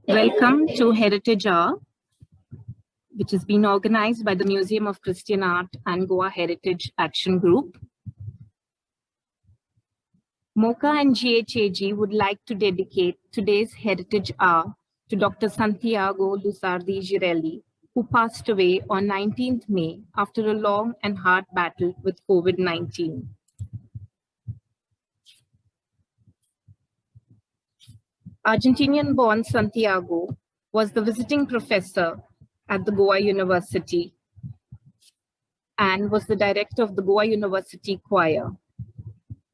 Welcome to Heritage Hour, which has been organized by the Museum of Christian Art and Goa Heritage Action Group. MoCA and GHAG would like to dedicate today's Heritage Hour to Dr. Santiago Luzardi Girelli, who passed away on 19th May after a long and hard battle with COVID-19. Argentinian-born Santiago was the visiting professor at the Goa University and was the director of the Goa University Choir.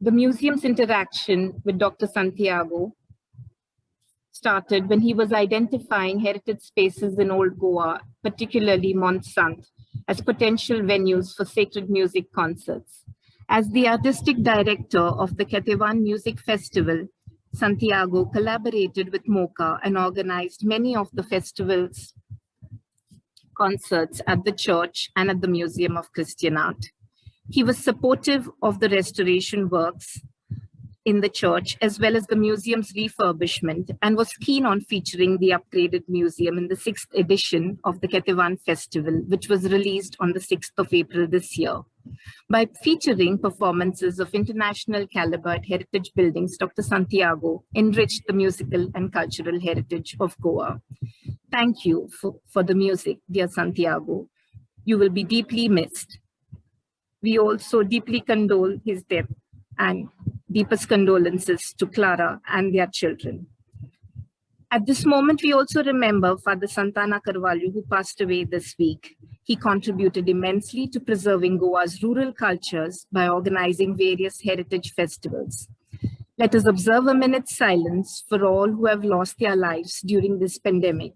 The museum's interaction with Dr. Santiago started when he was identifying heritage spaces in Old Goa, particularly Mont Sant, as potential venues for sacred music concerts. As the artistic director of the Ketevan Music Festival, Santiago collaborated with MoCA and organized many of the festival's concerts at the church and at the Museum of Christian Art. He was supportive of the restoration works in the church as well as the museum's refurbishment, and was keen on featuring the upgraded museum in the 6th edition of the Ketevan Festival, which was released on the 6th of April this year. By featuring performances of international caliber at heritage buildings, Dr. Santiago enriched the musical and cultural heritage of Goa. Thank you for the music, dear Santiago. You will be deeply missed. We also deeply condole his death and deepest condolences to Clara and their children. At this moment, we also remember Father Santana Carvalho, who passed away this week. He contributed immensely to preserving Goa's rural cultures by organizing various heritage festivals. Let us observe a minute's silence for all who have lost their lives during this pandemic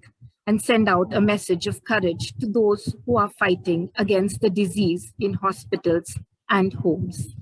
and send out a message of courage to those who are fighting against the disease in hospitals and homes.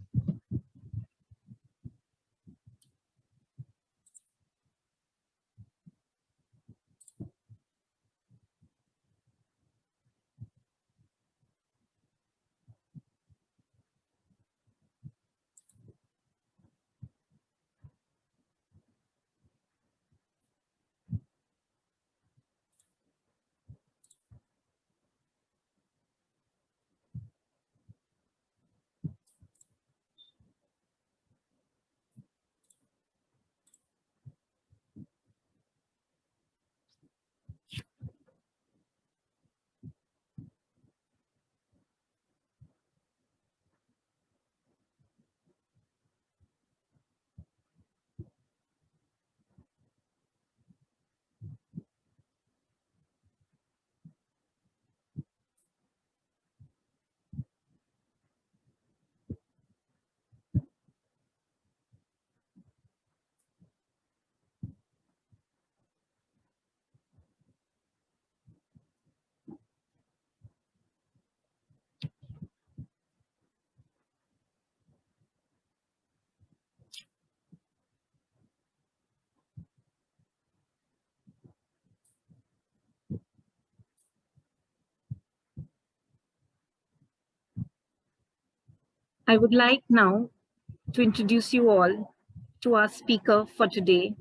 I would like now to introduce you all to our speaker for today,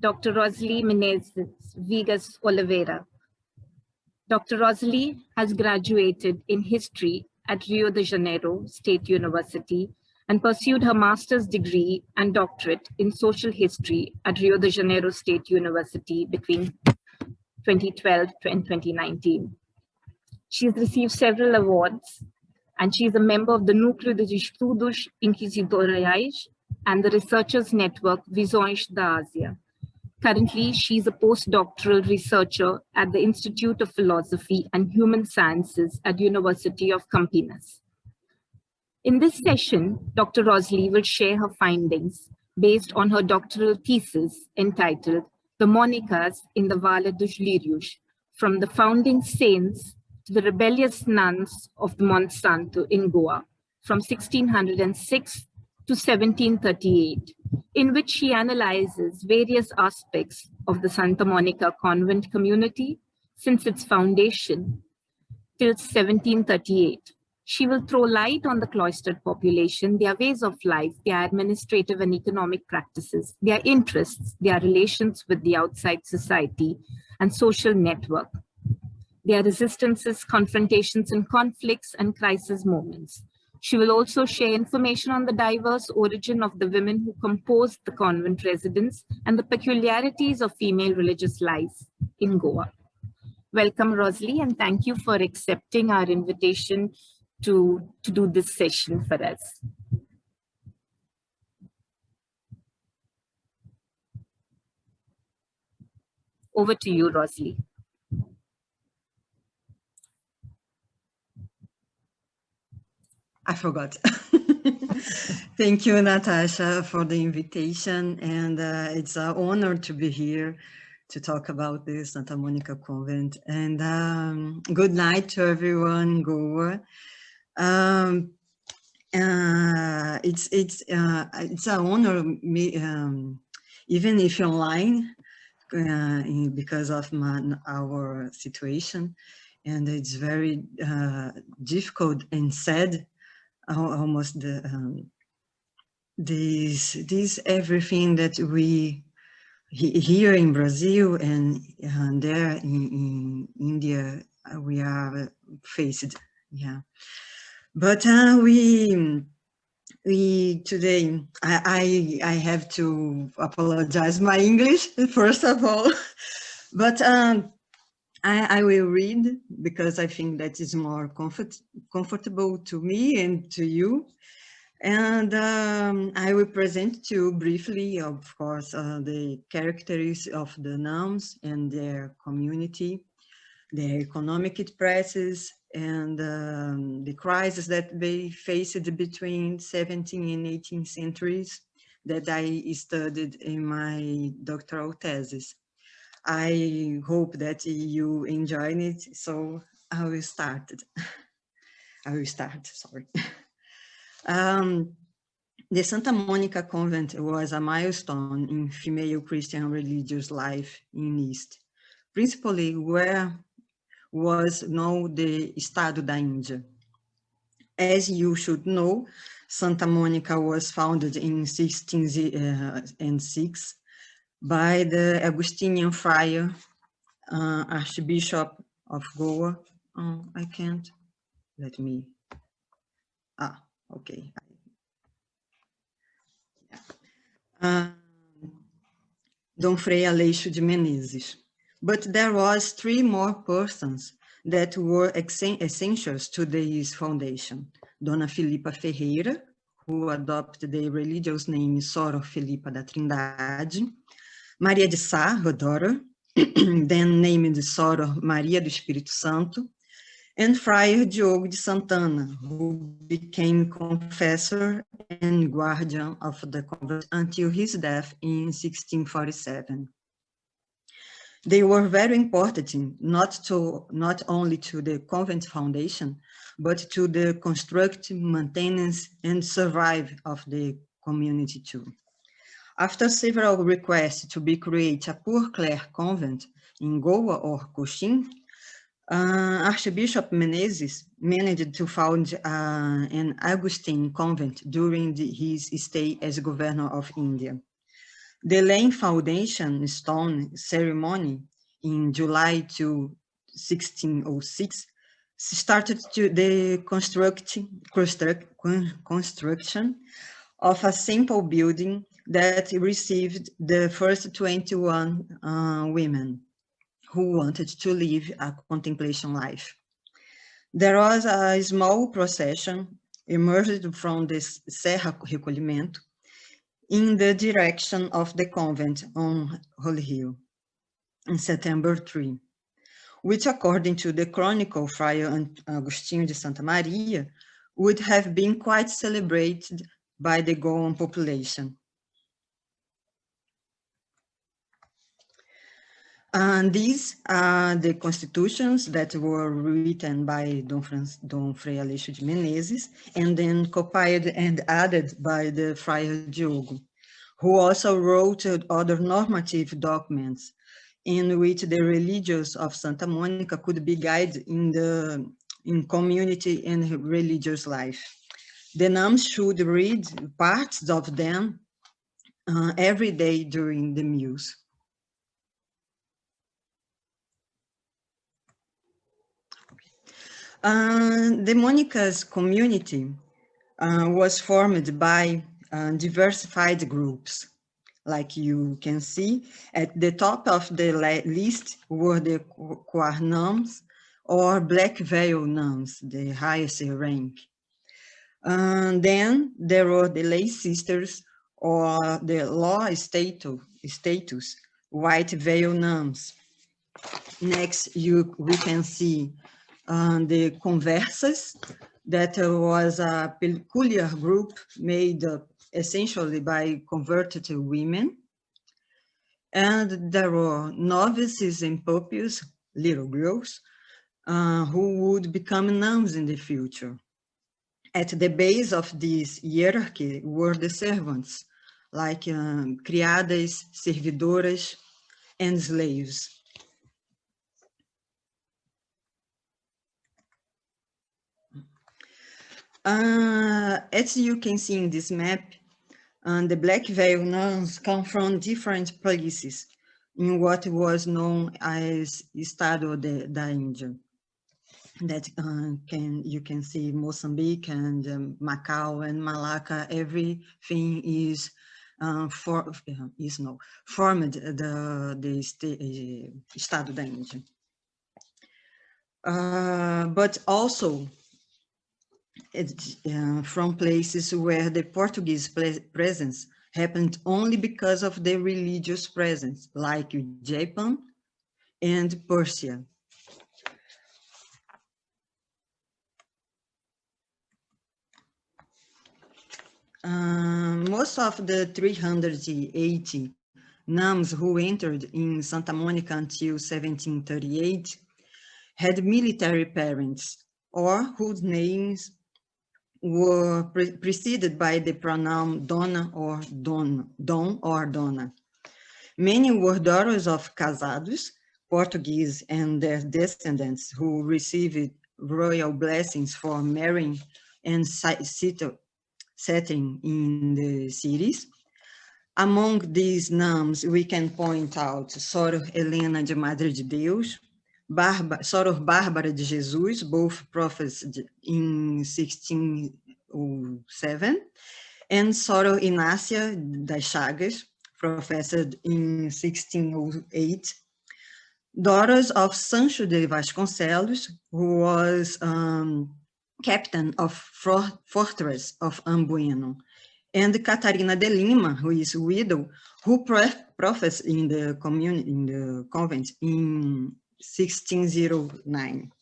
Dr. Rozely Menezes Vigas Oliveira. Dr. Rozely has graduated in history at Rio de Janeiro State University and pursued her master's degree and doctorate in social history at Rio de Janeiro State University between 2012 and 2019. She has received several awards, and she is a member of the Núcleo de Estudos Inquisitoriais and the Researchers Network Visões da Ásia. Currently, she is a postdoctoral researcher at the Institute of Philosophy and Human Sciences at University of Campinas. In this session, Dr. Rozely will share her findings based on her doctoral thesis entitled The Monicas in the Vale dos Lírios, from the founding saints to the rebellious nuns of the Mont Santo in Goa, from 1606 to 1738, in which she analyzes various aspects of the Santa Monica Convent community since its foundation till 1738. She will throw light on the cloistered population, their ways of life, their administrative and economic practices, their interests, their relations with the outside society, and social network. Their resistances, confrontations, and conflicts and crisis moments. She will also share information on the diverse origin of the women who composed the convent residence and the peculiarities of female religious lives in Goa. Welcome, Rozely, and thank you for accepting our invitation to do this session for us. Over to you, Rozely. I forgot. Thank you, Natasha, for the invitation. And it's an honor to be here to talk about the Santa Monica Convent. And good night to everyone, Goa. It's an honor, even if online, because of our situation. And it's very difficult and sad. Almost this everything that we here in Brazil and there in India we are faced, yeah. But we today I have to apologize my English first of all, but I will read because I think that is more comfortable to me and to you. And I will present to you briefly, of course, the characteristics of the nuns and their community, their economic presses, and the crisis that they faced between 17th and 18th centuries that I studied in my doctoral thesis. I hope that you enjoyed it, so I will start. Sorry. The Santa Monica Convent was a milestone in female Christian religious life in East, principally where was now the Estado da Índia. As you should know, Santa Monica was founded in 1606 by the Augustinian friar, Archbishop of Goa. I can't, let me, okay. Dom Frei Aleixo de Menezes. But there was 3 more persons that were essentials to this foundation. Dona Filipa Ferreira, who adopted the religious name Sor Filipa da Trindade, Maria de Sá, her daughter, then named Sor Maria do Espírito Santo, and Friar Diogo de Santana, who became confessor and guardian of the convent until his death in 1647. They were very important, not only to the convent foundation, but to the construction, maintenance, and survival of the community too. After several requests to be created a Poor Clare convent in Goa or Cochin, Archbishop Menezes managed to found an Augustine convent during his stay as governor of India. The laying foundation stone ceremony in July 1606 started the construction of a simple building that received the first 21 women who wanted to live a contemplation life. There was a small procession emerged from the Serra Recolhimento in the direction of the convent on Holy Hill in September 3, which according to the chronicle Friar Agostinho de Santa Maria would have been quite celebrated by the Goan population. And these are the constitutions that were written by Dom Frei Aleixo de Menezes and then copied and added by the Friar Diogo, who also wrote other normative documents in which the religious of Santa Monica could be guided in community and religious life. The nuns should read parts of them every day during the meals. The Monica's community was formed by diversified groups. Like you can see, at the top of the list were the Quar nuns or Black Veil nuns, the highest rank. Then there were the lay sisters or the law status White Veil nuns. Next, we can see the Conversas, that was a peculiar group made essentially by converted women. And there were novices and pupils, little girls, who would become nuns in the future. At the base of this hierarchy were the servants, like criadas, servidoras, and slaves. As you can see in this map, the Black Veil nuns come from different places in what was known as Estado da Índia. That you can see Mozambique and Macau and Malacca. Everything is formed the Estado da Índia. But also from places where the Portuguese presence happened only because of the religious presence, like Japan and Persia. Most of the 380 nuns who entered in Santa Monica until 1738 had military parents, or whose names were preceded by the pronoun dona or don or dona. Many were daughters of casados, Portuguese, and their descendants who received royal blessings for marrying and settling in the cities. Among these nuns, we can point out Sor Helena de Madre de Deus, Sor Bárbara de Jesus, both prophesied in 1607, and Sor Inácia das Chagas, professed in 1608, daughters of Sancho de Vasconcelos, who was captain of fortress of Ambueno, and Catarina de Lima, who is widow, who prophesied in the convent in 1609.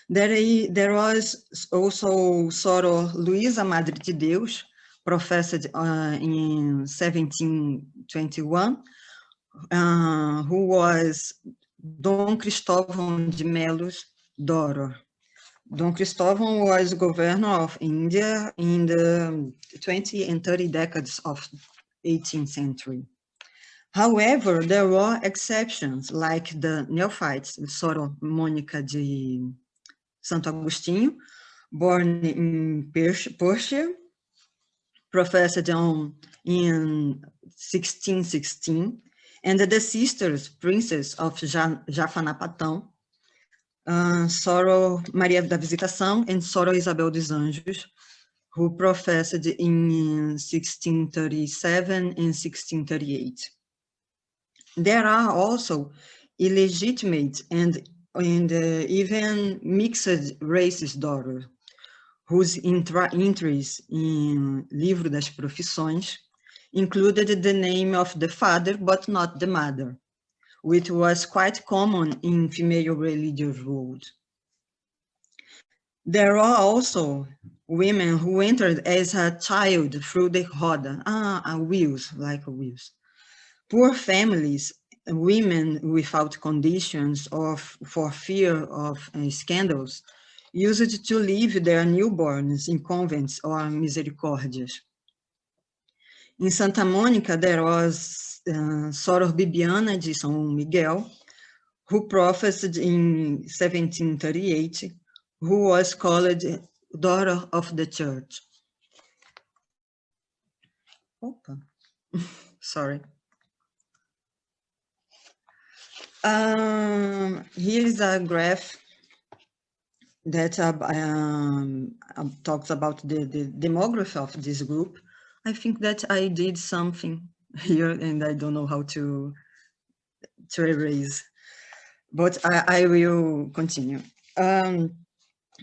There was also Sor Luisa Madre de Deus, professed in 1721, who was Dom Cristóvão de Melo's daughter. Dom Cristóvão was governor of India in the 20 and 30 decades of 18th century. However, there were exceptions, like the neophytes, Sor Mônica de Santo Agostinho, born in Persia, professed in 1616, and the sisters, princess of Jafanapatão, Sor Maria da Visitação and Sor Isabel dos Anjos, who professed in 1637 and 1638. There are also illegitimate and even mixed races daughters, whose entries in Livro das Profissões included the name of the father, but not the mother, which was quite common in female religious roles. There are also women who entered as a child through the roda, wheels, like wheels. Poor families, women without conditions or for fear of scandals, used to leave their newborns in convents or misericórdias. In Santa Monica, there was Sor Bibiana de São Miguel, who prophesied in 1738, who was called daughter of the church. Sorry. Here is a graph that talks about the demography of this group. I think that I did something here and I don't know how to erase, but I will continue.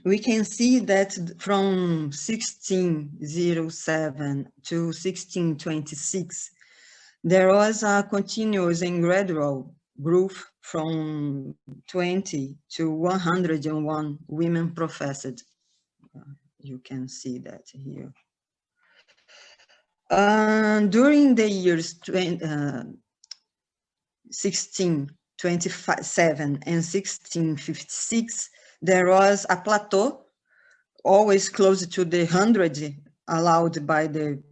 We can see that from 1607 to 1626, there was a continuous and gradual growth from 20 to 101 women professed. You can see that here. During the years 1627 and 1656, there was a plateau, always close to the 100 allowed by the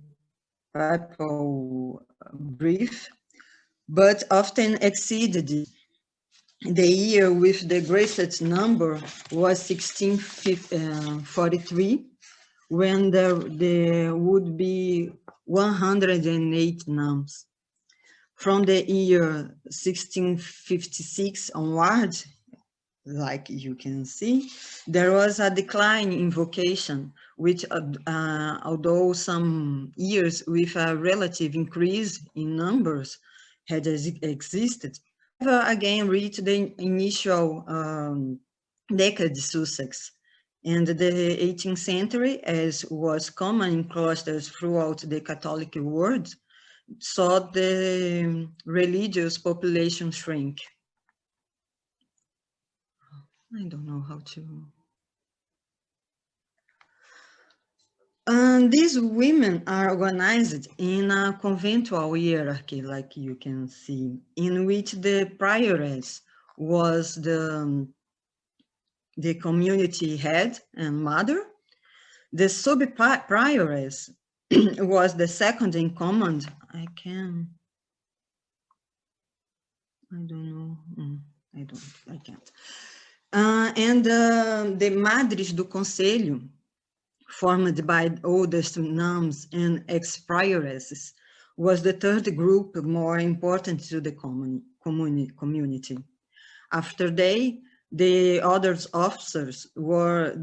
papal brief, but often exceeded. The year with the greatest number was 1643, when there would be 108 nuns. From the year 1656 onwards, like you can see, there was a decline in vocation, which although some years with a relative increase in numbers had existed, never again reached the initial decade success. And the 18th century, as was common in cloisters throughout the Catholic world, saw the religious population shrink. I don't know how to. These women are organized in a conventual hierarchy, like you can see, in which the prioress was the community head and mother. The sub-prioress was the second in command. I can't. And the Madres do Conselho, formed by oldest nuns and ex-prioresses, was the third group more important to the community. After they, the other officers were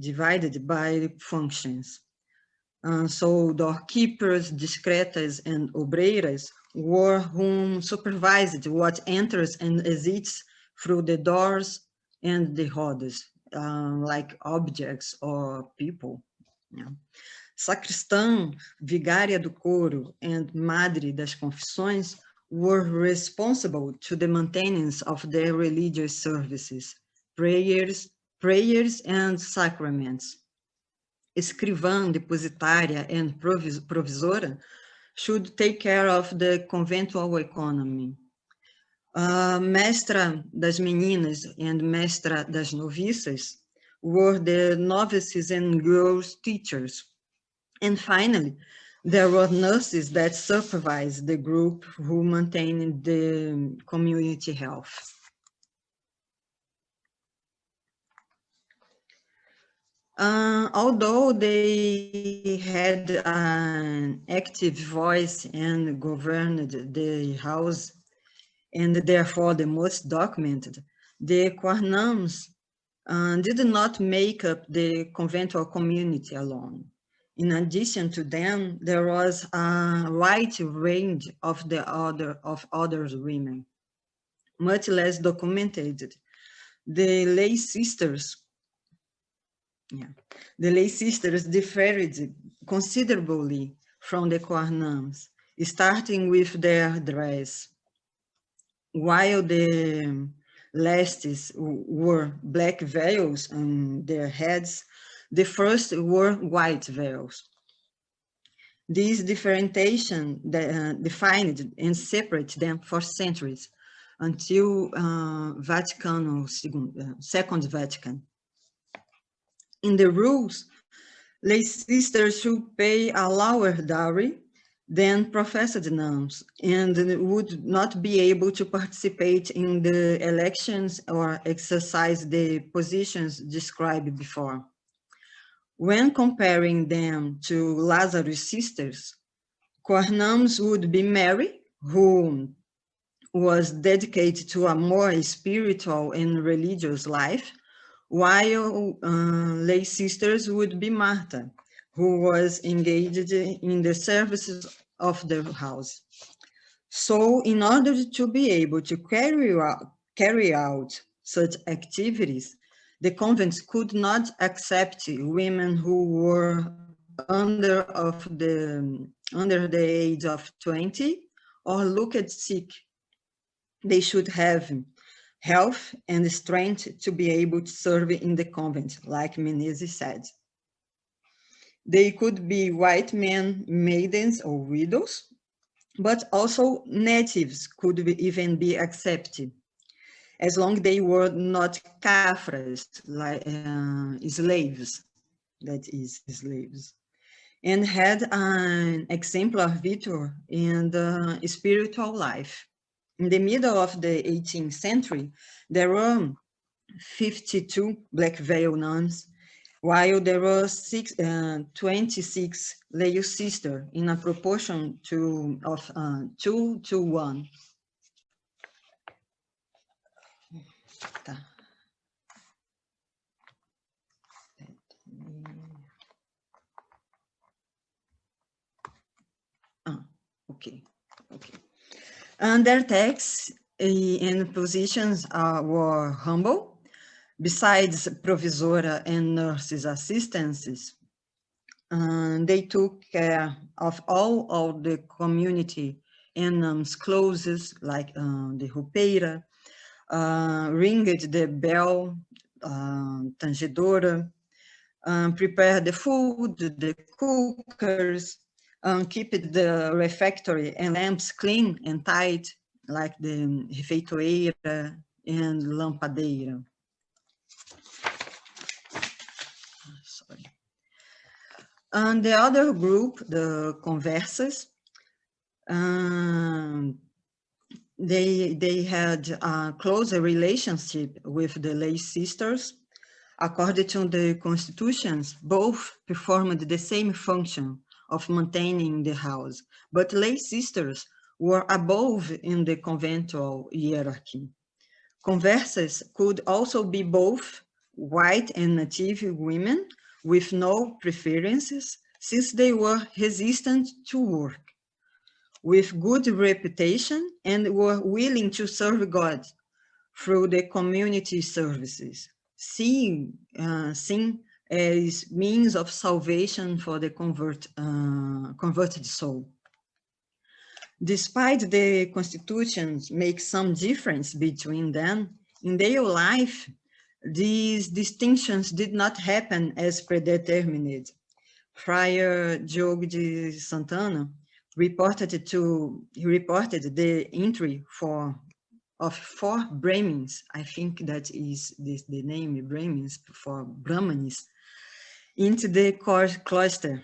divided by functions. So doorkeepers, discretas, and obreiras were whom supervised what enters and exits through the doors and the rodas, like objects or people. Yeah. Sacristã, vigária do coro, and madre das confissões were responsible to the maintenance of their religious services, prayers and sacraments. Escrivã, depositária, and provisora should take care of the conventual economy. Mestra das meninas and mestra das noviças were the novices and girls teachers. And finally, there were nurses that supervised the group who maintained the community health. Although they had an active voice and governed the house, and therefore the most documented, the Quarnams did not make up the conventual community alone. In addition to them, there was a wide range of other women, much less documented. The lay sisters differed considerably from the Quarnams, starting with their dress. While the lastes wore black veils on their heads, the first wore white veils. This differentiation defined and separated them for centuries until Second Vatican. In the rules, lay sisters should pay a lower dowry than professed nuns and would not be able to participate in the elections or exercise the positions described before. When comparing them to Lazarus sisters, Quarnams would be Mary, who was dedicated to a more spiritual and religious life, while lay sisters would be Martha, who was engaged in the services of the house. So in order to be able to carry out such activities, the convents could not accept women who were under the age of 20 or looked sick. They should have health and strength to be able to serve in the convent, like Menezes said. They could be white men, maidens, or widows, but also natives could even be accepted, as long they were not kafras, like slaves, that is, slaves, and had an exemplar virtue in the spiritual life. In the middle of the 18th century, there were 52 black veil nuns, while there were 26 lay sisters in a proportion of 2 to 1. Tá. Okay. And their texts and positions were humble. Besides provisora and nurses' assistants, they took care of all of the community and clothes, like the roupeira, ringed the bell, tangedora, prepare the food, the cookers, keep the refectory and lamps clean and tight, like the refeitoeira and lampadeira. Sorry. And the other group, the conversas, they had a closer relationship with the lay sisters. According to the constitutions, both performed the same function of maintaining the house, but lay sisters were above in the conventual hierarchy. Conversas could also be both white and native women with no preferences, since they were resistant to work, with good reputation, and were willing to serve God through the community services, seen as means of salvation for the converted soul. Despite the constitutions make some difference between them, in their life, these distinctions did not happen as predetermined. Friar Diogo de Santana reported the entry of 4 Brahmins, I think that is the name, Brahmins, for Brahmanis, into the cloister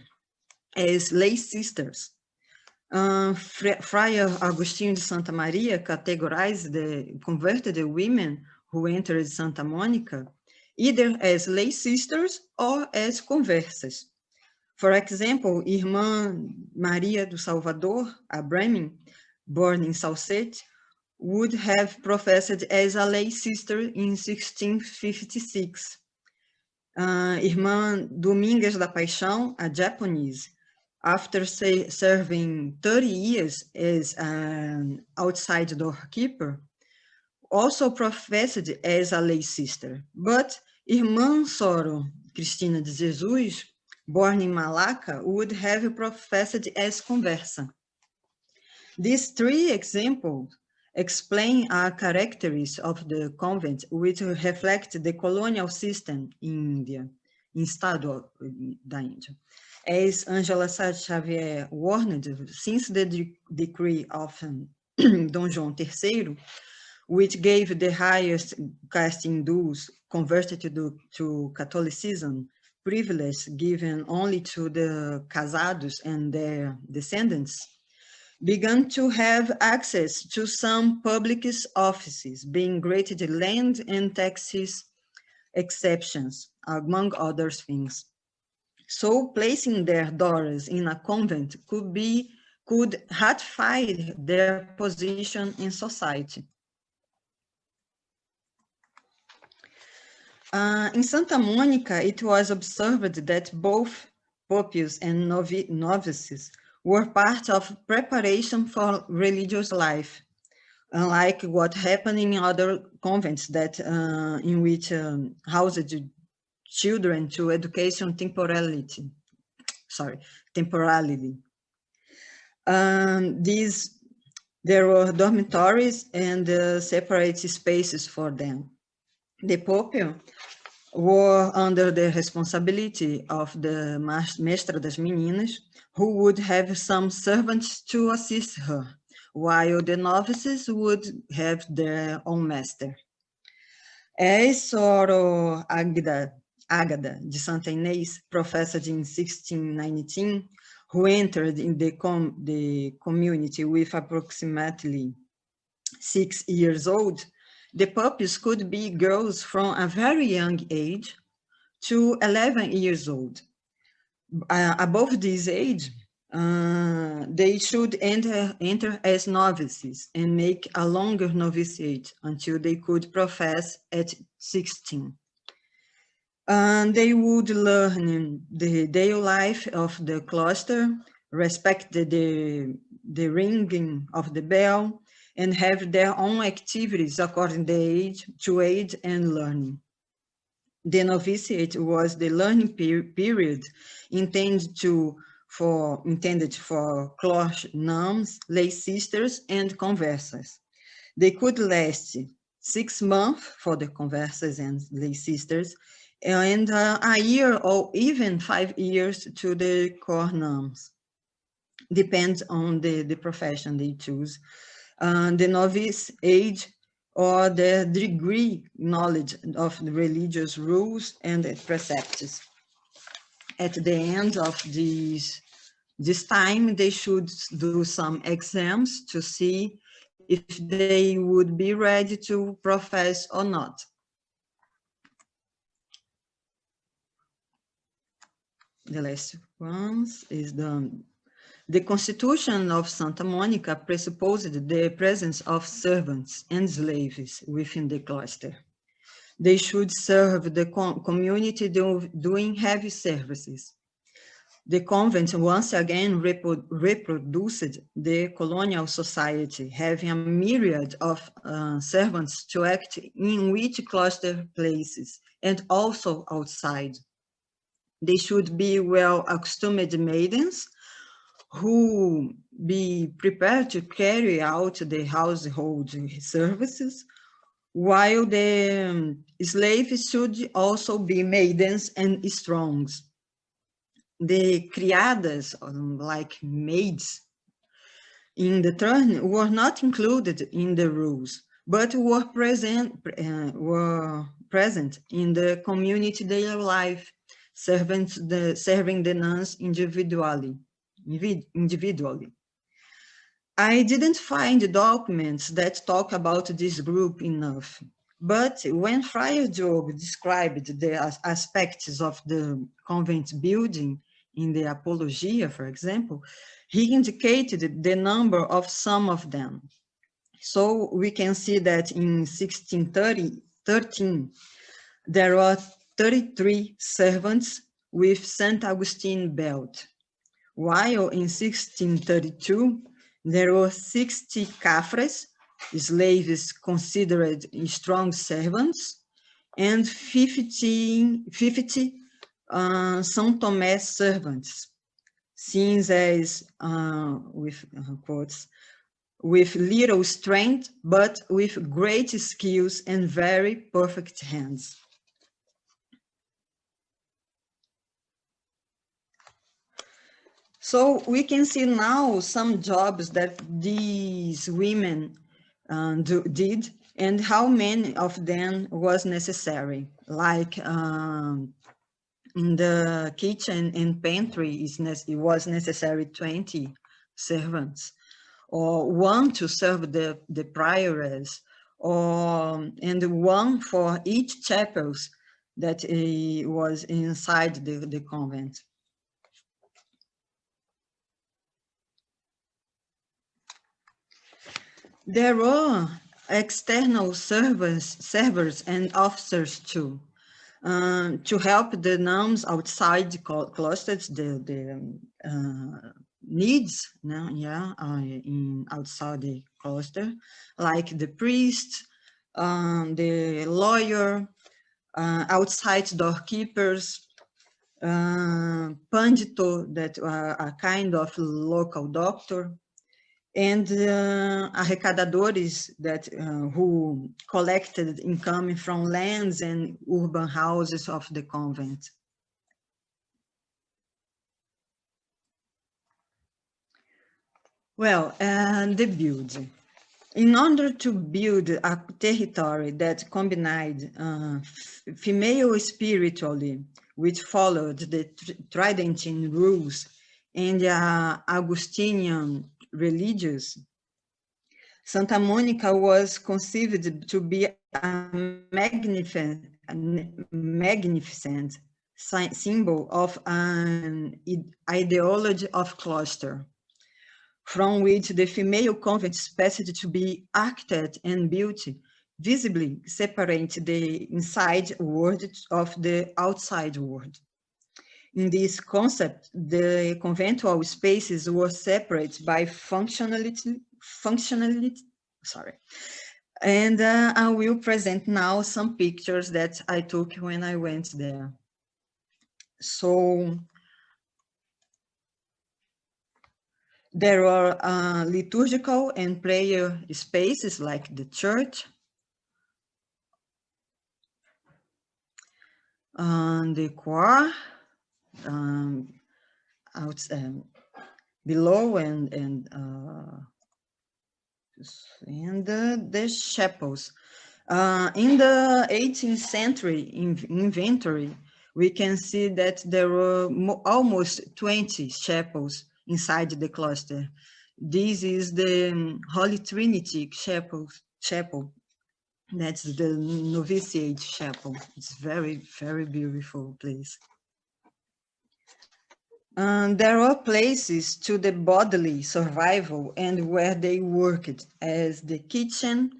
as lay sisters. Friar Agostinho de Santa Maria categorized the converted women who entered Santa Monica either as lay sisters or as conversas. For example, Irmã Maria do Salvador, a Brahmin born in Salsette, would have professed as a lay sister in 1656. Irmã Domingas da Paixão, a Japanese, after serving 30 years as an outside doorkeeper, also professed as a lay sister. But Irmã Soro Cristina de Jesus, born in Malacca, would have professed as conversa. These 3 examples explain characteristics of the convent which reflect the colonial system in India, in Estado da Índia. As Angela Xavier warned, since the decree of Dom João III, which gave the highest casting dues converted to Catholicism, privilege given only to the casados and their descendants, began to have access to some public offices, being granted land and taxes exceptions, among other things. So placing their daughters in a convent could ratify their position in society. In Santa Monica, it was observed that both pupils and novices were part of preparation for religious life, unlike what happened in other convents that in which housed children to education temporarily. There were dormitories and separate spaces for them. The pupil were under the responsibility of the Mestra das Meninas, who would have some servants to assist her, while the novices would have their own master. As Soro Ágada de Santa Inês, professed in 1619, who entered in the community with approximately 6 years old, the pupils could be girls from a very young age to 11 years old. Above this age, they should enter as novices and make a longer novitiate until they could profess at 16. They would learn the daily life of the cloister, respect the ringing of the bell, and have their own activities according to age and learning. The novitiate was the learning period intended for cloche nuns, lay sisters, and conversas. They could last 6 months for the conversas and lay sisters, and a year or even 5 years to the core nuns. Depends on the profession they choose. The novice age or the degree knowledge of the religious rules and precepts. At the end of this time, they should do some exams to see if they would be ready to profess or not. The last one is the Constitution of Santa Monica presupposed the presence of servants and slaves within the cloister. They should serve the community doing heavy services. The convent once again reproduced the colonial society, having a myriad of servants to act in which cloister places and also outside. They should be well-accustomed maidens who be prepared to carry out the household services, while the slaves should also be maidens and strongs. The criadas, like maids, in the turn were not included in the rules, but were present in the community daily life, serving the nuns individually. I didn't find documents that talk about this group enough, but when Friar Diogo described the aspects of the convent building in the Apologia, for example, he indicated the number of some of them. So we can see that in 1613, there were 33 servants with St. Augustine belt, while in 1632, there were 60 cafres, slaves considered strong servants, and 50 São Tomé servants, seen as, with quotes, with little strength, but with great skills and very perfect hands. So we can see now some jobs that these women did and how many of them was necessary. Like in the kitchen and pantry, it was necessary 20 servants, or 1 to serve the prioress, and 1 for each chapels that was inside the convent. There were external servers and officers too. to help the nuns outside the cloisters, the needs, in outside the cloister, like the priest, the lawyer, outside doorkeepers, pandito, that are a kind of local doctor, and arrecadadores that who collected income from lands and urban houses of the convent. Well, the building. In order to build a territory that combined female spirituality, which followed the Tridentine rules, and Augustinian religious, Santa Monica was conceived to be a magnificent symbol of an ideology of cloister, from which the female convent expected to be architect and beauty, visibly separate the inside world of the outside world. In this concept, the conventual spaces were separate by functionality, and I will present now some pictures that I took when I went there. So there are liturgical and prayer spaces like the church, the choir, below, and the chapels. In the 18th century inventory, we can see that there were almost 20 chapels inside the cloister. This is the Holy Trinity Chapel. That's the novitiate chapel. It's very, very beautiful place. There are places to the bodily survival and where they worked, as the kitchen,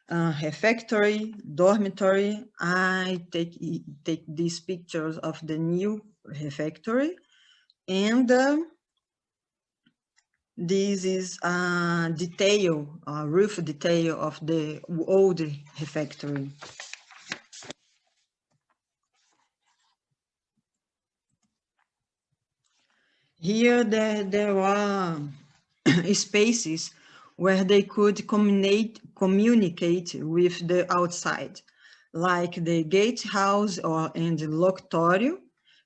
refectory, dormitory. I take these pictures of the new refectory, and this is a detail, a roof detail of the old refectory. Here there are spaces where they could communicate with the outside, like the gatehouse and the loctorio,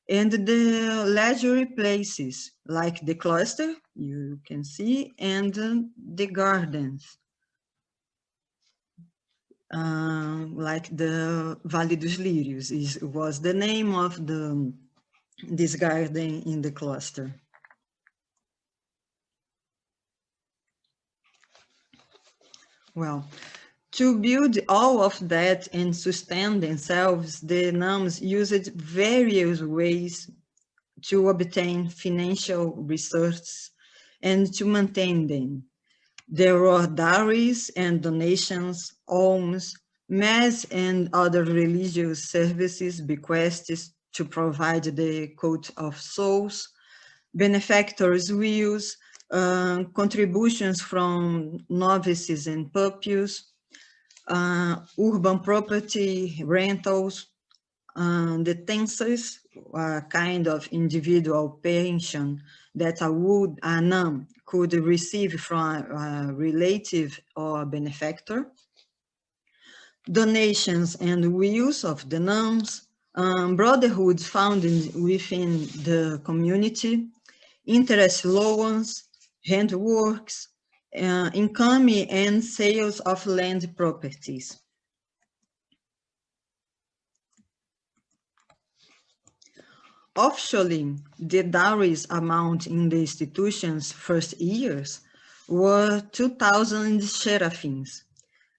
and the leisure places, like the cloister, you can see, and the gardens, like the Vale dos Lírios was the name of this garden in the cloister. Well, to build all of that and sustain themselves, the nuns used various ways to obtain financial resources and to maintain them. There were dowries and donations, alms, mass and other religious services, bequests to provide the coat of souls, benefactors' wills, contributions from novices and pupils, urban property rentals, the tenses, a kind of individual pension that a nun could receive from a relative or benefactor, donations and wills of the nuns, brotherhoods founded within the community, interest loans, handworks, income and sales of land properties. Officially, the dowries amount in the institution's first years were 2,000 seraphins,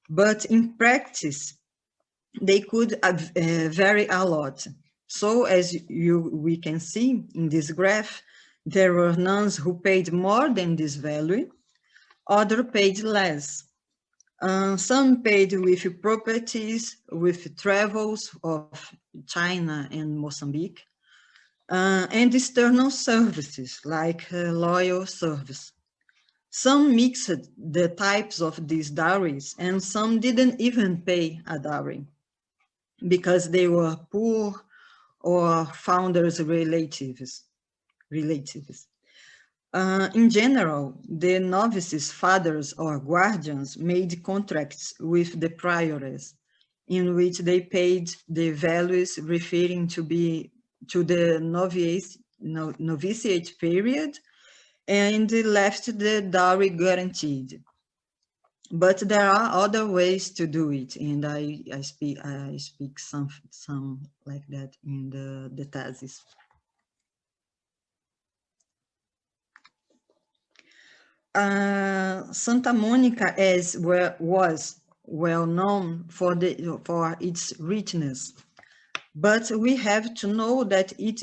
but in practice, they could vary a lot. So as we can see in this graph, there were nuns who paid more than this value, others paid less. Some paid with properties, with travels of China and Mozambique, and external services like loyal service. Some mixed the types of these dowries, and some didn't even pay a dowry because they were poor or founders' relatives. In general, the novices' fathers or guardians made contracts with the priores, in which they paid the values referring to the novitiate period, and left the dowry guaranteed. But there are other ways to do it, and I speak some like that in the thesis. Santa Monica was well known for its richness, but we have to know that it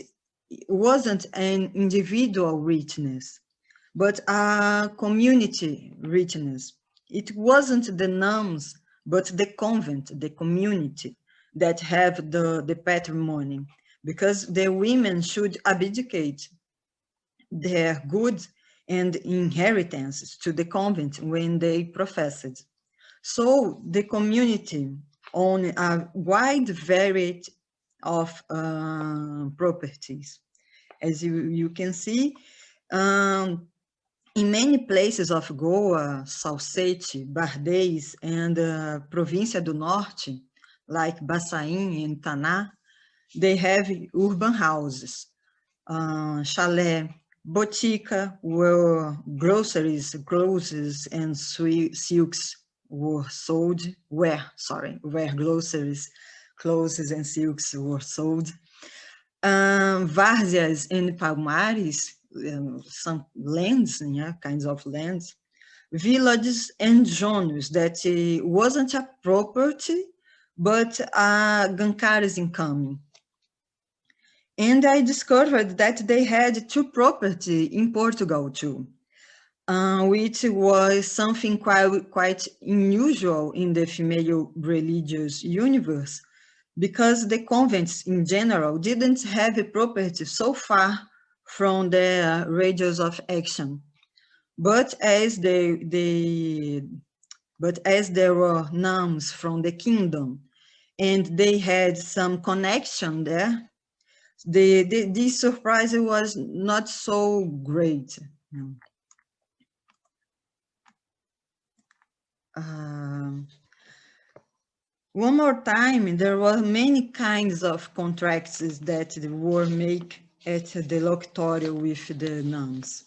wasn't an individual richness, but a community richness. It wasn't the nuns, but the convent, the community that have the patrimony, because the women should abdicate their goods and inheritances to the convent when they professed. So the community owned a wide variety of properties. As you can see, in many places of Goa, Salsete, Bardez, and Província do Norte, like Bassain and Taná, they have urban houses, chalet, botica, where groceries, clothes, and silks were sold, where groceries, clothes, and silks were sold. Várzeas and palmares, some lands, kinds of lands, villages and zones that wasn't a property, but a gancares income. And I discovered that they had two property in Portugal too, which was something quite unusual in the female religious universe, because the convents in general didn't have a property so far from their radius of action. But as there were nuns from the kingdom and they had some connection there, this surprise was not so great. One more time, there were many kinds of contracts that were made at the locutorio with the nuns.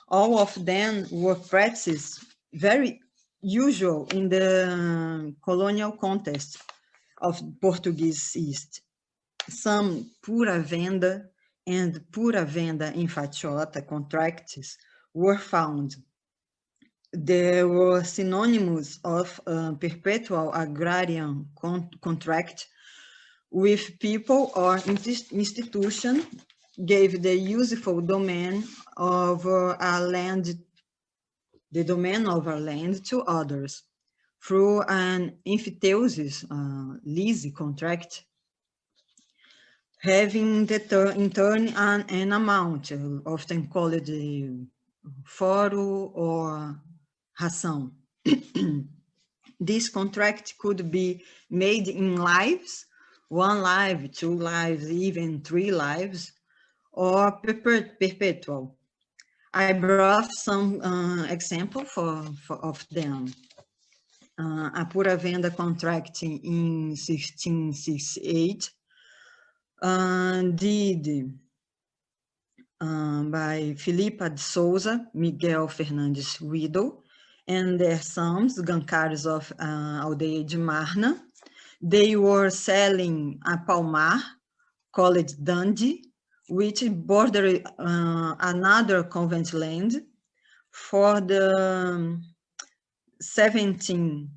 All of them were practices very usual in the colonial context of Portuguese East. Some pura venda and pura venda in facciata contracts were found. There were synonyms of perpetual agrarian contract with people or institution gave the useful domain of a land, the domain of a land to others through an emphyteusis lease contract, having in turn an amount, often called foro or ração. This contract could be made in lives, 1 life, 2 lives, even 3 lives, or perpetual. I brought some example of them. A pura venda contract in 1668, did by Filipa de Souza, Miguel Fernandes widow, and their sons, gancares of Aldeia de Marna. They were selling a palmar called Dundee, which bordered another convent land for the 17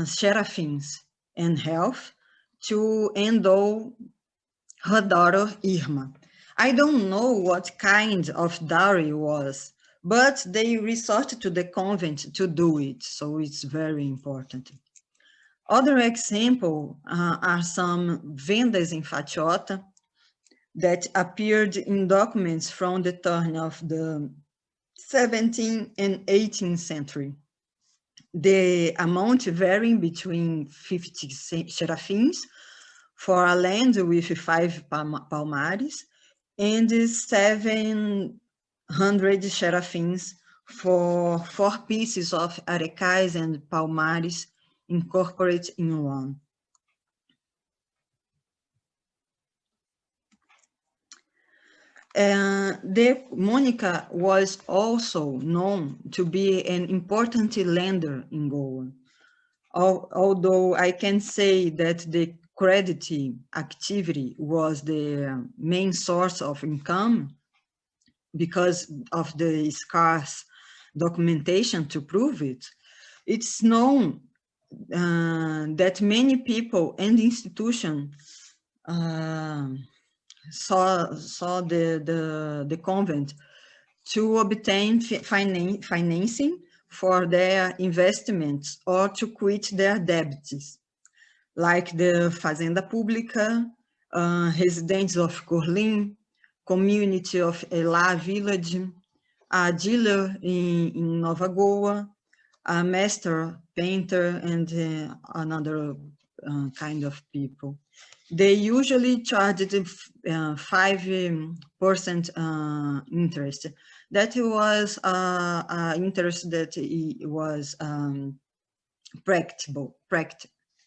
seraphims and health to endow her daughter Irma. I don't know what kind of dowry was, but they resorted to the convent to do it, so it's very important. Other examples are some vendas in fatiota that appeared in documents from the turn of the 17th and 18th century. The amount varying between 50 serafins for a land with 5 palmares and 700 serafins for 4 pieces of arecais and palmares incorporated in one. The Monica was also known to be an important lender in Goa. Although I can say that the credit activity was the main source of income because of the scarce documentation to prove it, it's known that many people and institutions saw the convent to obtain financing for their investments or to quit their debts, like the Fazenda Pública, residents of Corlim, community of Elá village, a dealer in Nova Goa, a master painter, and another kind of people. They usually charged 5% interest. That was interest that was practicable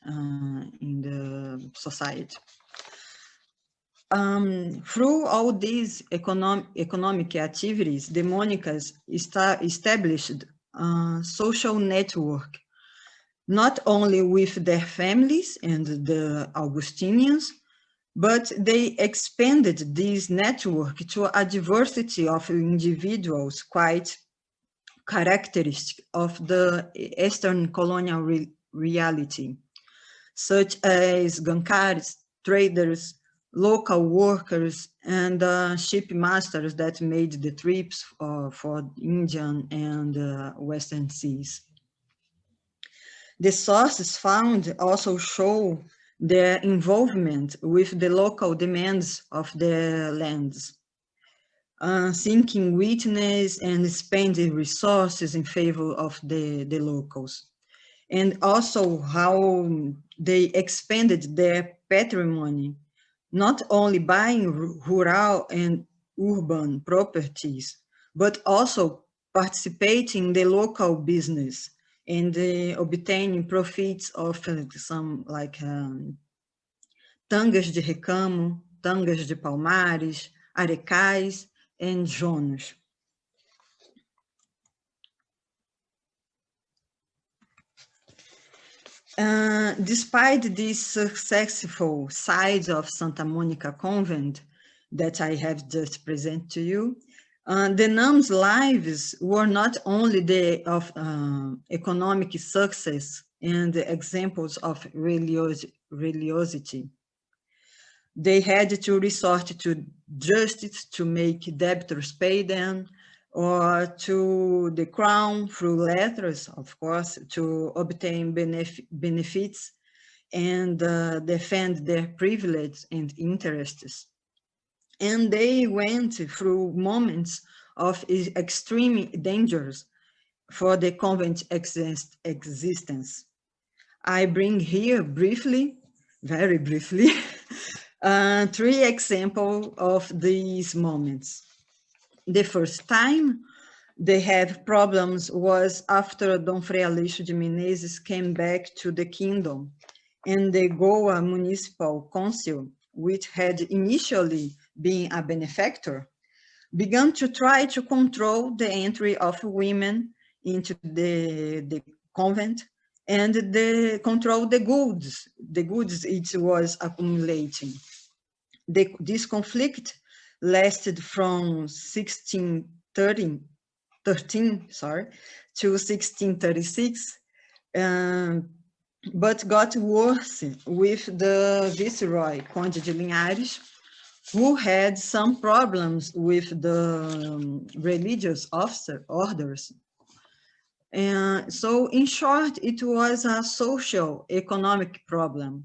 in the society. Through all these economic activities, the Monicas established a social network, not only with their families and the Augustinians, but they expanded this network to a diversity of individuals quite characteristic of the Eastern colonial reality, such as gancares, traders, local workers, and shipmasters that made the trips for Indian and Western seas. The sources found also show their involvement with the local demands of their lands, seeking witness and spending resources in favor of the locals, and also how they expanded their patrimony, not only buying rural and urban properties, but also participating in the local business and obtaining profits of some like tangas de recamo, tangas de palmares, arecais, and jonos. Despite these successful sides of Santa Monica Convent that I have just presented to you, the nuns' lives were not only of economic success and examples of religiosity. They had to resort to justice to make debtors pay them, or to the crown through letters, of course, to obtain benefits and defend their privileges and interests. And they went through moments of extreme dangers for the convent existence. I bring here briefly, very briefly, 3 examples of these moments. The first time they had problems was after Dom Frei Aleixo de Menezes came back to the kingdom, and the Goa Municipal Council, which had initially been a benefactor, began to try to control the entry of women into the convent and control the goods it was accumulating. This conflict lasted from 1613 to 1636, but got worse with the Viceroy, Conde de Linhares, who had some problems with the religious orders. And so in short, it was a social economic problem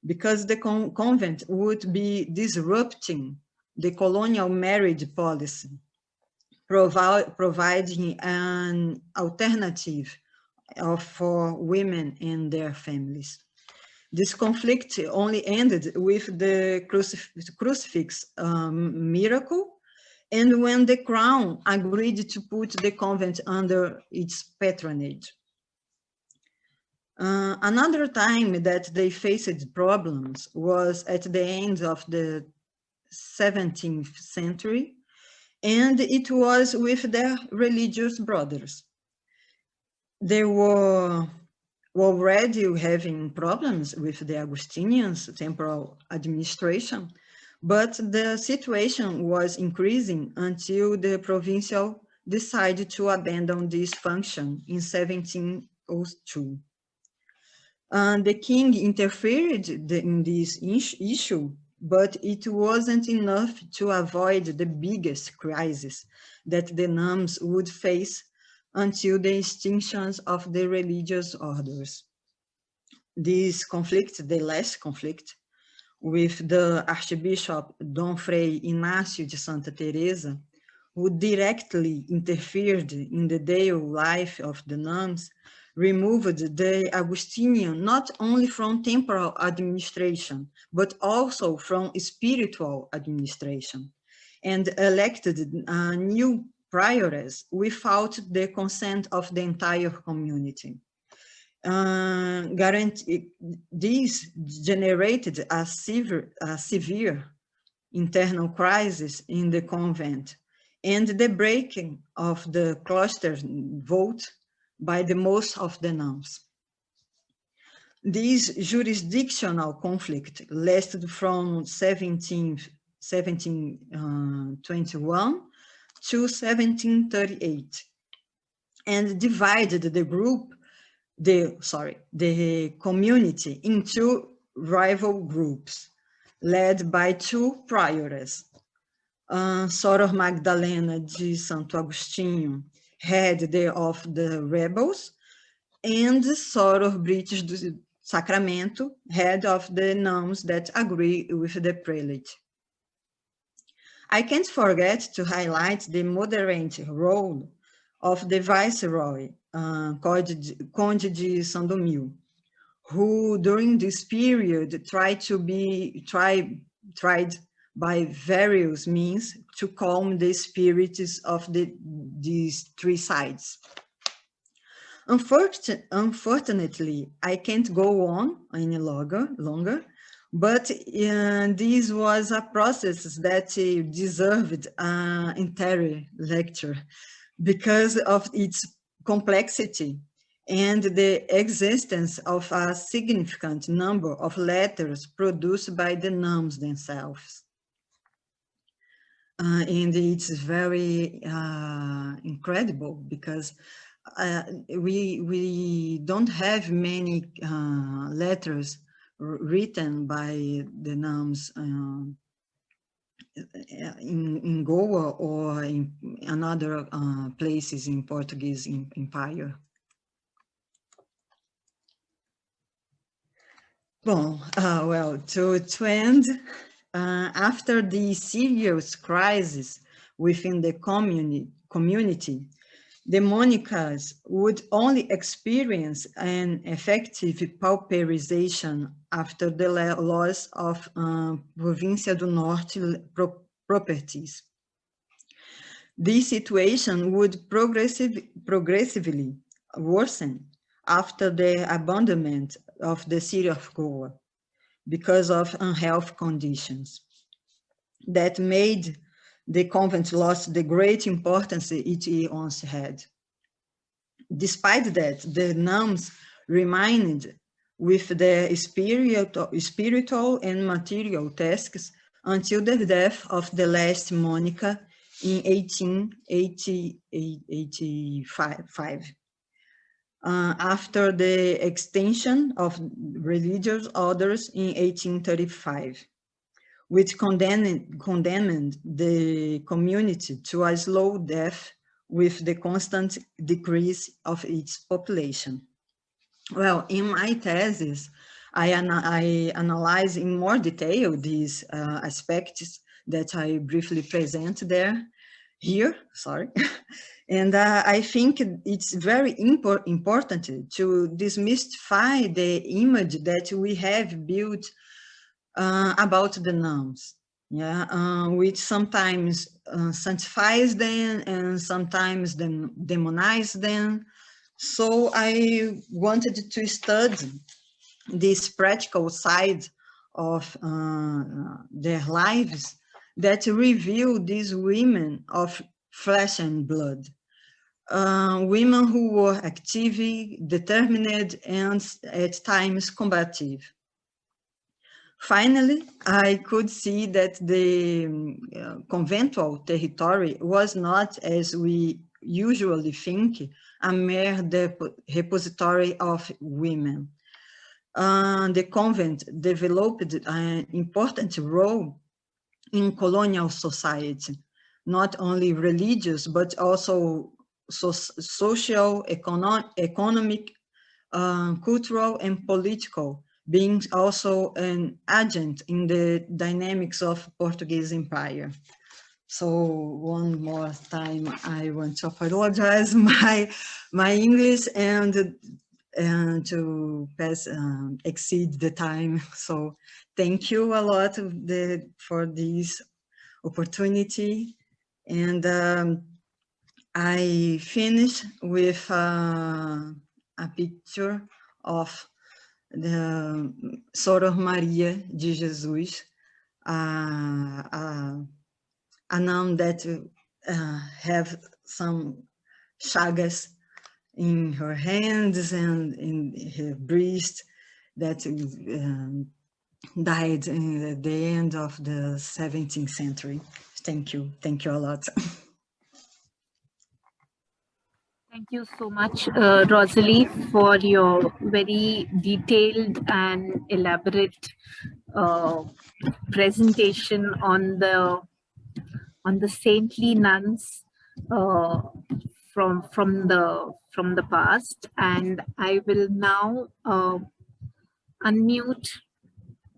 because the convent would be disrupting the colonial marriage policy, providing an alternative for women and their families. This conflict only ended with the crucifix miracle, and when the crown agreed to put the convent under its patronage. Another time that they faced problems was at the end of the 17th century, and it was with their religious brothers. They were already having problems with the Augustinians' temporal administration, but the situation was increasing until the provincial decided to abandon this function in 1702. The king interfered in this issue, but it wasn't enough to avoid the biggest crisis that the nuns would face until the extinctions of the religious orders. This conflict, the last conflict, with the Archbishop Dom Frei Inácio de Santa Teresa, who directly interfered in the daily life of the nuns, removed the Augustinian not only from temporal administration, but also from spiritual administration, and elected a new prioress without the consent of the entire community. This generated a severe internal crisis in the convent and the breaking of the cloister vote by the most of the nuns. This jurisdictional conflict lasted from 1721 to 1738 and divided the community into rival groups led by two priores. Soror Magdalena de Santo Agostinho, head of the rebels, and Soror Brites do Sacramento, head of the nuns that agree with the prelate. I can't forget to highlight the moderate role of the viceroy, Conde de Sandomil, who during this period tried by various means to calm the spirits of these three sides. Unfortunately, I can't go on any longer, but this was a process that deserved an entire lecture because of its complexity and the existence of a significant number of letters produced by the nuns themselves. And it's very incredible because we don't have many letters written by the nuns in Goa or in another places in Portuguese Empire. Well, to end, after the serious crisis within the community, the Monicas would only experience an effective pauperization after the loss of Província do Norte properties. This situation would progressively worsen after the abandonment of the city of Goa because of unhealthy conditions that made the convent lost the great importance it once had. Despite that, the nuns remained with their spiritual and material tasks until the death of the last Monica in 1885. After the extension of religious orders in 1835, which condemned the community to a slow death with the constant decrease of its population. Well, in my thesis, I analyze in more detail these aspects that I briefly present here, sorry. And I think it's very important to demystify the image that we have built about the nuns, which sometimes sanctifies them and sometimes demonize them. So I wanted to study this practical side of their lives that reveal these women of flesh and blood, women who were active, determined, and at times combative. Finally, I could see that the conventual territory was not, as we usually think, a mere repository of women. The convent developed an important role in colonial society, not only religious, but also social, economic, cultural, and political, being also an agent in the dynamics of Portuguese Empire. So one more time, I want to apologize my English and to exceed the time. So thank you a lot for this opportunity. And I finish with a picture of the Soror Maria de Jesus, a nun that have some chagas in her hands and in her breast that died in the end of the 17th century. Thank you a lot. Thank you so much, Rozely, for your very detailed and elaborate presentation on the saintly nuns from the past. And I will now unmute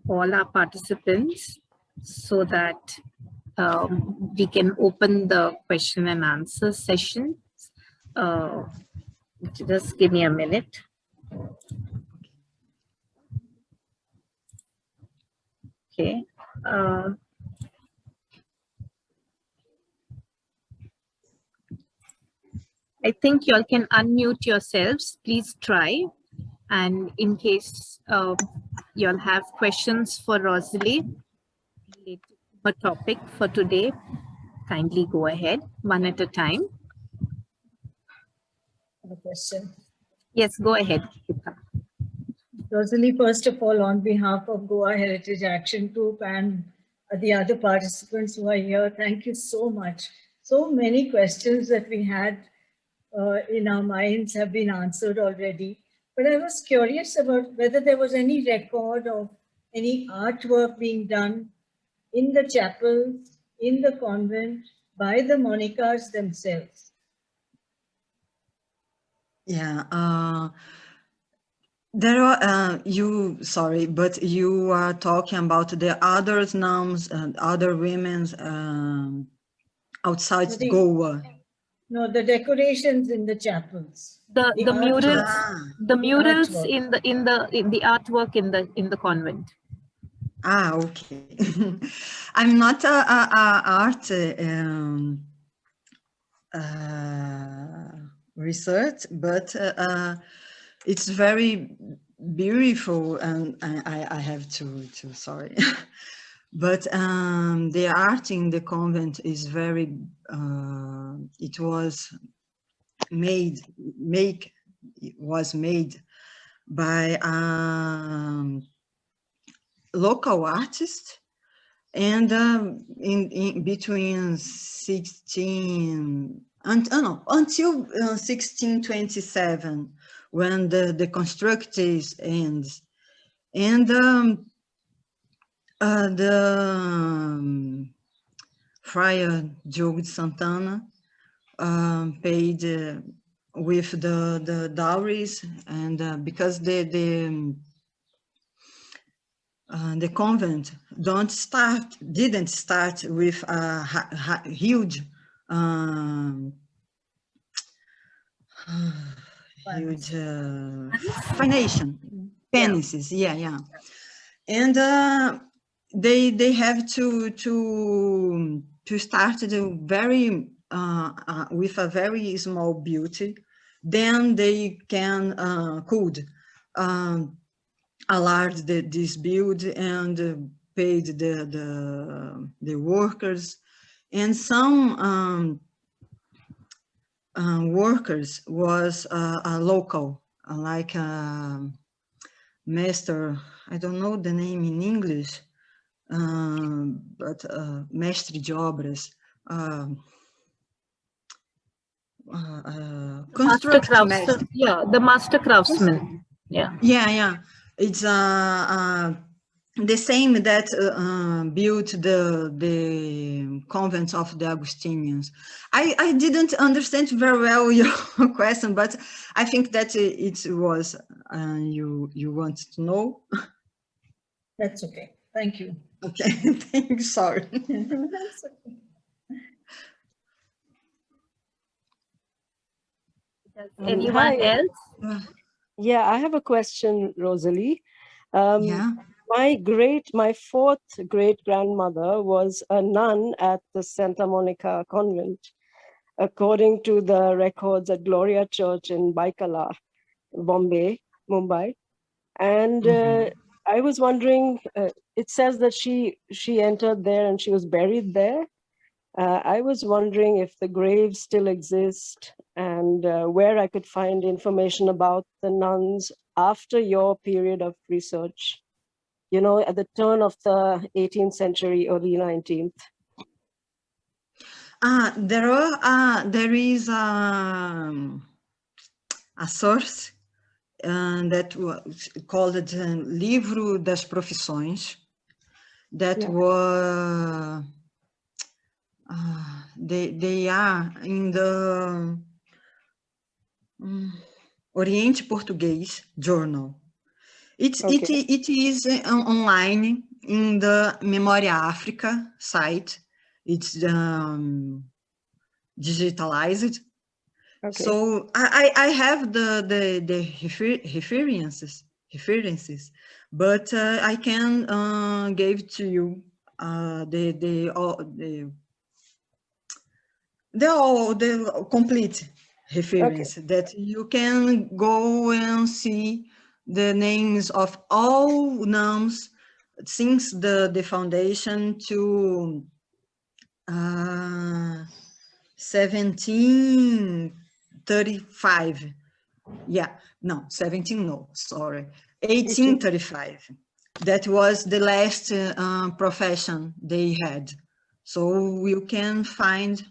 all our participants so that we can open the question and answer session. Just give me a minute. Okay. I think you all can unmute yourselves. Please try. And in case you all have questions for Rozely related to her topic for today, kindly go ahead, one at a time. A question. Yes, go ahead. Rozely, first of all, on behalf of Goa Heritage Action Group and the other participants who are here, thank you so much. So many questions that we had in our minds have been answered already. But I was curious about whether there was any record of any artwork being done in the chapels, in the convent, by the Monicas themselves. Yeah, there are, sorry, but you are talking about the other nuns and other women outside Goa. No, the decorations in the chapels. The murals, the murals artwork. in the artwork in the convent. Ah, okay. I'm not a art research, but it's very beautiful, and I have to sorry. But the art in the convent is very, it was made by local artists, and in between until 1627, when the constructors ends. And The Friar Diogo de Santana paid with the dowries, and because the convent didn't start with a huge finances, yeah. And they have to start very with a very small beauty. Then they could enlarge this build and paid the workers, and some workers was a local, like master, I don't know the name in English, but mestre de obras, Craftsman. Yeah, the master craftsman. Yeah. It's the same that built the convent of the Augustinians. I didn't understand very well your question, but I think that it was you want to know. That's okay. Thank you. Okay, thanks. Sorry. That's okay. Anyone else? Yeah, I have a question, Rozely. Yeah. My fourth great-grandmother was a nun at the Santa Monica Convent, according to the records at Gloria Church in Baikala, Mumbai. And I was wondering, it says that she entered there and she was buried there. I was wondering if the graves still exist and where I could find information about the nuns after your period of research, you know, at the turn of the 18th century, early 19th. There is a source that was called Livro das Profissões, that were they are in the Oriente Português journal. It is online in the Memória África site. It's digitalized. Okay. So I have the references, but I can give to you the complete reference, that you can go and see the names of all nuns since the foundation to 1735. Yeah, no, 17, no, sorry, 1835. That was the last profession they had. So you can find,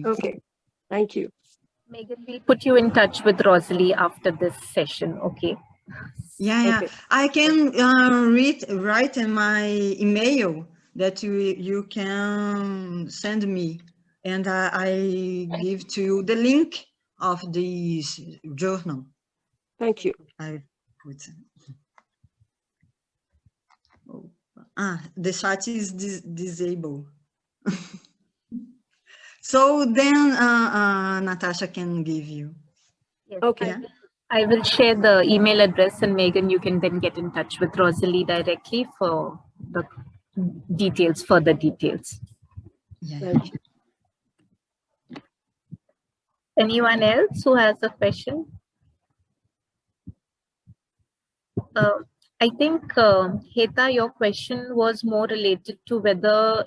Okay, thank you. Megan, we'll put you in touch with Rozely after this session, okay? Yeah. Okay. I can write in my email that you can send me, and I give to you the link of this journal. Thank you. I put. The chat is disabled. So then Natasha can give you. Yes, okay. I will share the email address, and Megan, you can then get in touch with Rozely directly for the details, further details. Thank you. Anyone else who has a question? I think, Heta, your question was more related to whether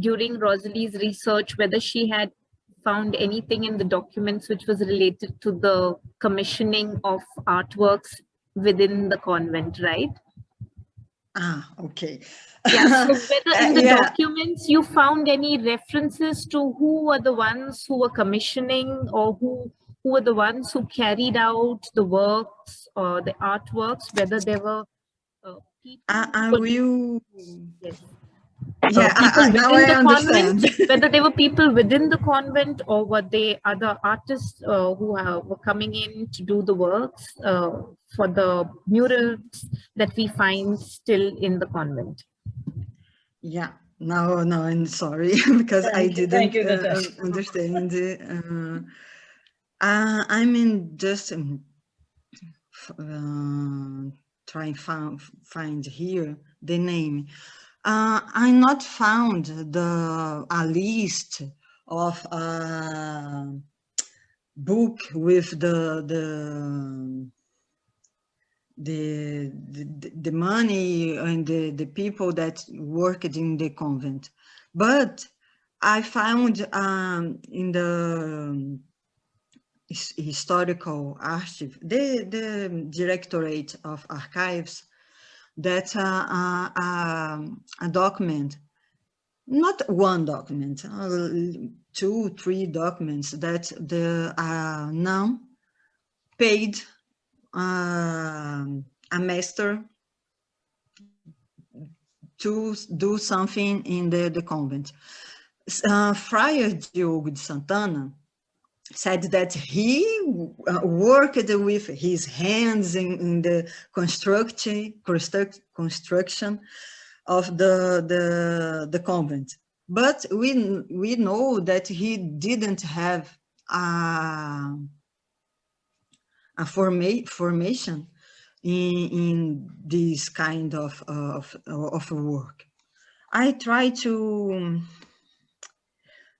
during Rozely's research, whether she had found anything in the documents which was related to the commissioning of artworks within the convent, right? Okay. Yeah, so whether in the documents you found any references to who were the ones who were commissioning, or who were the ones who carried out the works or the artworks, whether there were I will. Yes. Yeah, now I understand. Convent, whether they were people within the convent or were they other artists were coming in to do the works for the murals that we find still in the convent. Yeah, no, I'm sorry because I didn't understand. I'm in just trying find here the name. I not found a list of book with the money and the people that worked in the convent, but I found in the historical archive, the Directorate of Archives, that a document, not one document, 2, 3 documents that the nun paid a master to do something in the convent. Friar Diogo de Santana said that he worked with his hands in the construction of the convent, but we know that he didn't have a formation in this kind of work. I try to,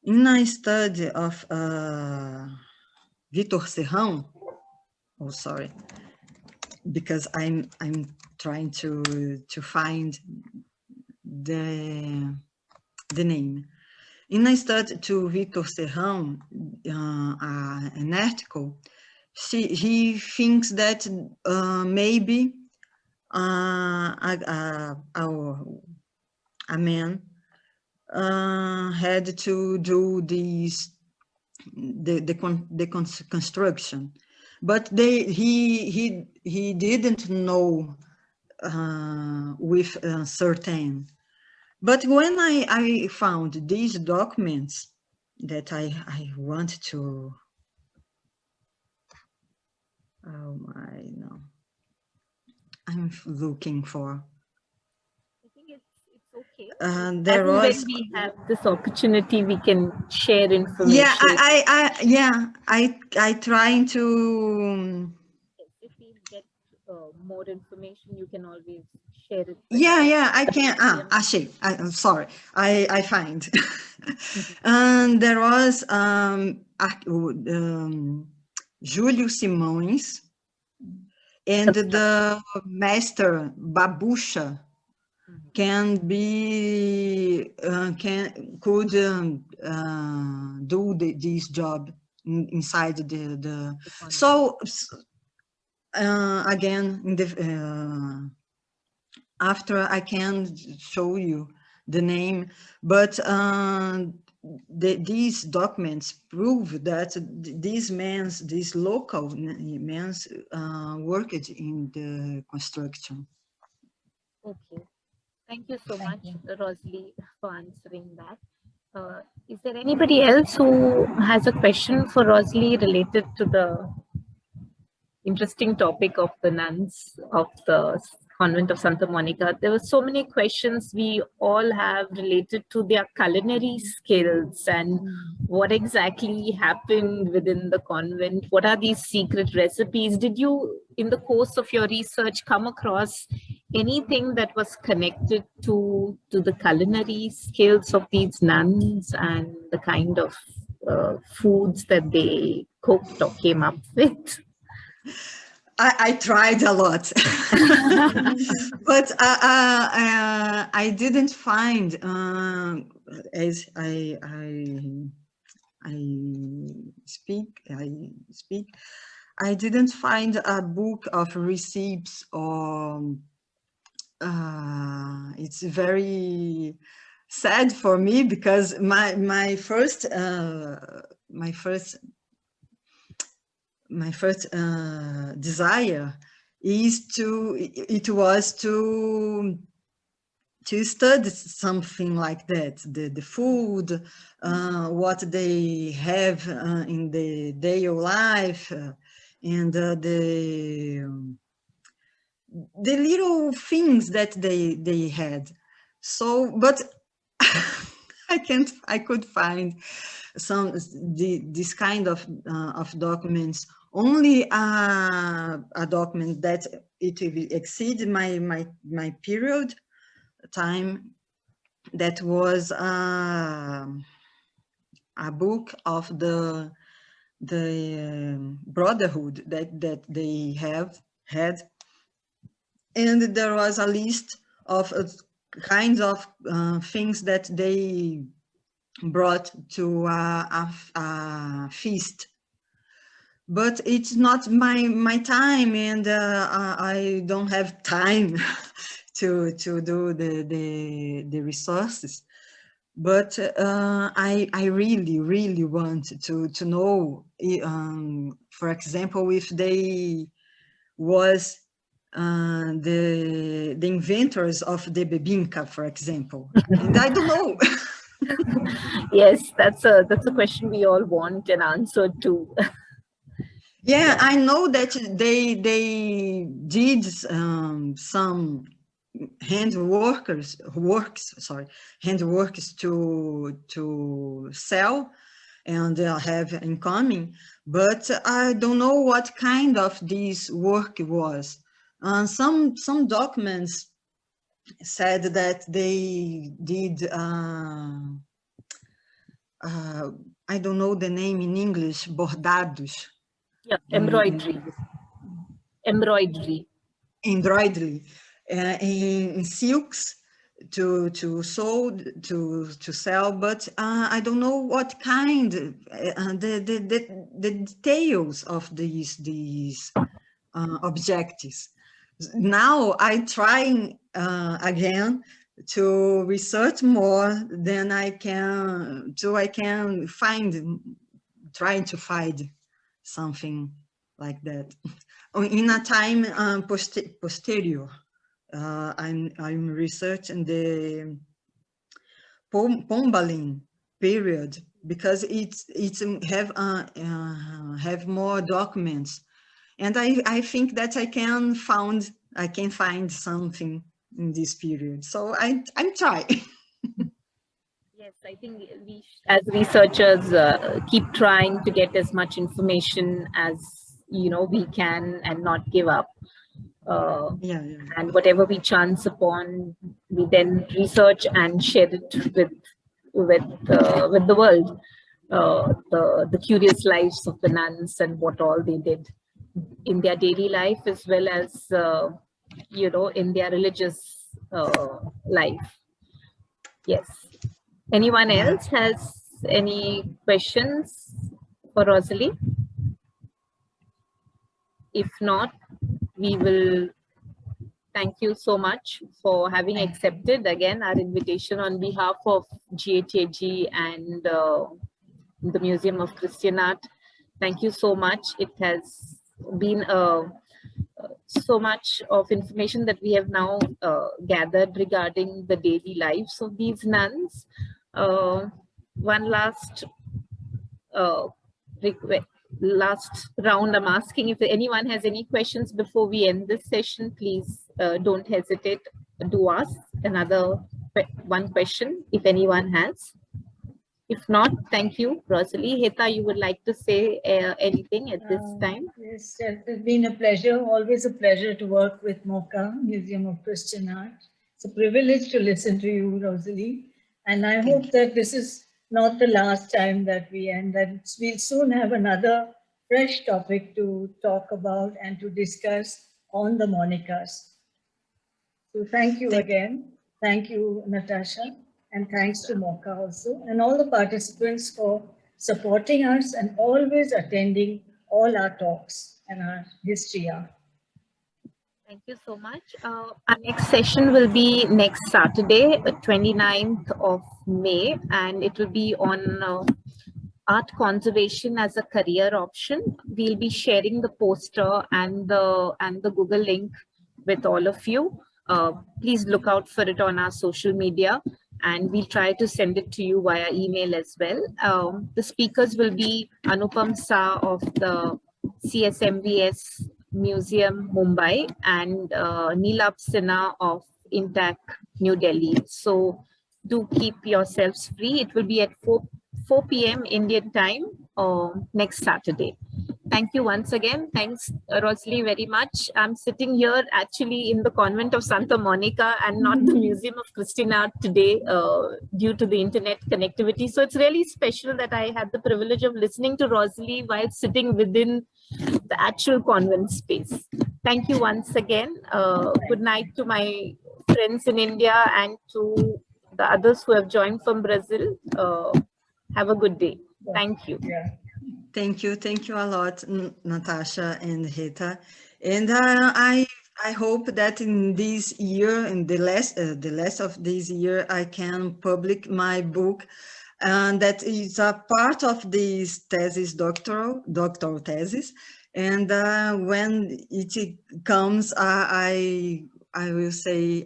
in a study of Vitor Serrão, oh sorry, because I'm trying to find the name. In a study to Vitor Serrão, an article, he thinks that maybe a man had to do the construction, but he didn't know with certain. But when I found these documents that I want to, oh my, no, I'm looking for. I think it's okay. There was, when we have this opportunity, we can share information. Yeah, I trying to. If we get more information, you can always share it. Yeah, I can. I'm sorry. I find. And there was Júlio Simões and the master Babusha could do this job inside the so again in the after I can show you the name, but these documents prove that these local men worked in the construction. Okay, thank you so much, Rozely, for answering that. Is there anybody else who has a question for Rozely related to the interesting topic of the nuns of the convent of Santa Monica? There were so many questions we all have related to their culinary skills and what exactly happened within the convent. What are these secret recipes? Did you, in the course of your research, come across anything that was connected to the culinary skills of these nuns and the kind of foods that they cooked or came up with? I tried a lot, but I didn't find, as I speak, I didn't find a book of recipes or it's very sad for me because my first desire it was to study something like that, the food, what they have in the daily life, and the little things that they had. So, but I could find this kind of documents, only a document that it exceeded my period time, that was a book of the brotherhood that they had, and there was a list of kinds of things that they brought to a feast. But it's not my time, and I don't have time to do the resources. But I really want to know, for example, if they was the inventors of the bebinka, for example, and I don't know. Yes, that's a question we all want an answer to. Yeah, I know that they did some handworks to sell and have incoming, but I don't know what kind of this work was. Some documents said that they did I don't know the name in English, bordados. Yeah, embroidery. Embroidery. Embroidery in silks to sew, to sell, but I don't know what kind, the details of these objectives. Now I try again to research more than I can, so I can trying to find something like that. In a time posterior, I'm researching the Pombalin period, because it's have more documents, and I think that I can find something in this period. So I'm trying. Yes, I think we, as researchers, keep trying to get as much information as we can, and not give up. Yeah. And whatever we chance upon, we then research and share it with the world. The curious lives of the nuns and what all they did in their daily life, as well as in their religious life. Yes. Anyone else has any questions for Rozely? If not, we will thank you so much for having accepted again our invitation on behalf of GHAG and the Museum of Christian Art. Thank you so much. It has been so much of information that we have now gathered regarding the daily lives of these nuns. One last last round, I'm asking if anyone has any questions before we end this session. Please don't hesitate to ask another one question if anyone has. If not, thank you, Rozely. Heta, you would like to say anything at this time? Yes, it's been a pleasure, always a pleasure to work with MoCA, Museum of Christian Art. It's a privilege to listen to you, Rozely. And I hope that this is not the last time that we end, that we'll soon have another fresh topic to talk about and to discuss on the Monicas. So thank you again. Thank you, Natasha. And thanks to MoCA also, and all the participants for supporting us and always attending all our talks and our history hour. Thank you so much. Our next session will be next Saturday, 29th of May, and it will be on art conservation as a career option. We'll be sharing the poster and the Google link with all of you. Please look out for it on our social media, and we'll try to send it to you via email as well. The speakers will be Anupam Sa of the CSMVS Museum, Mumbai, and Neelab Sinha of Intac, New Delhi. So do keep yourselves free. It will be at 4 p.m. Indian time next Saturday. Thank you once again. Thanks, Rozely, very much. I'm sitting here actually in the convent of Santa Monica and not the Museum of Christian Art today due to the internet connectivity. So it's really special that I had the privilege of listening to Rozely while sitting within the actual convent space. Thank you once again. Good night to my friends in India and to the others who have joined from Brazil. Have a good day. Thank you. Yeah. Thank you a lot, Natasha and Rita. And I hope that in this year, in the last of this year, I can publish my book, and that is a part of this thesis, doctoral thesis. And when it comes, I will say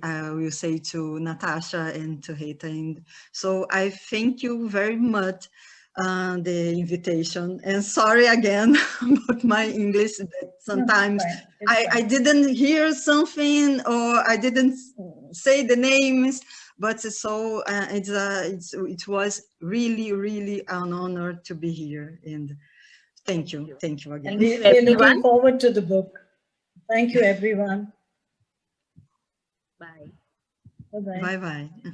to Natasha and to Rita. And so I thank you very much. The invitation, and sorry again about my English, that sometimes I didn't hear something or I didn't say the names, but so it was really an honor to be here, and thank you again. And we're looking forward to the book. Thank you, everyone. Bye. Bye-bye. Bye-bye.